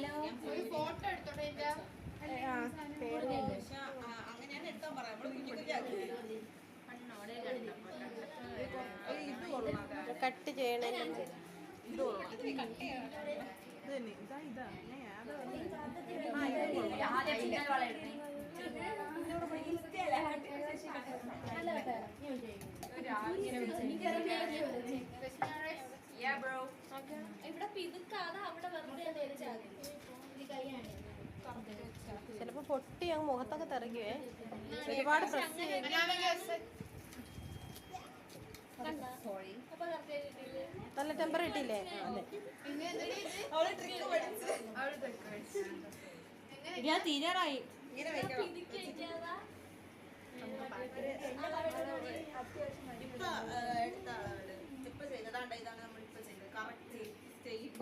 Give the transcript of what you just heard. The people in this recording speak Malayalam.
ഒരു ഫോട്ടോ എടുത്തോട്ടെ അങ്ങനെയാണ് എടുത്താൻ പറയാം. കട്ട് ചെയ്യണേ ഇവിടെ പിതുക്കാതെ അവിടെ വെറുതെ ചിലപ്പോ പൊട്ടി അങ്ങ് മുഖത്തൊക്കെ തെറിക്കുവേ. ഒരുപാട് പ്രസ് നല്ല ടെമ്പർ കിട്ടിയില്ലേ? ഞാൻ തീരാറായി. ഇപ്പൊ എടുത്ത ആളാണ് ഇപ്പൊ ചെയ്തതാണ്ട. ഇതാണ് നമ്മളിപ്പോ ചെയ്തത്. Correct state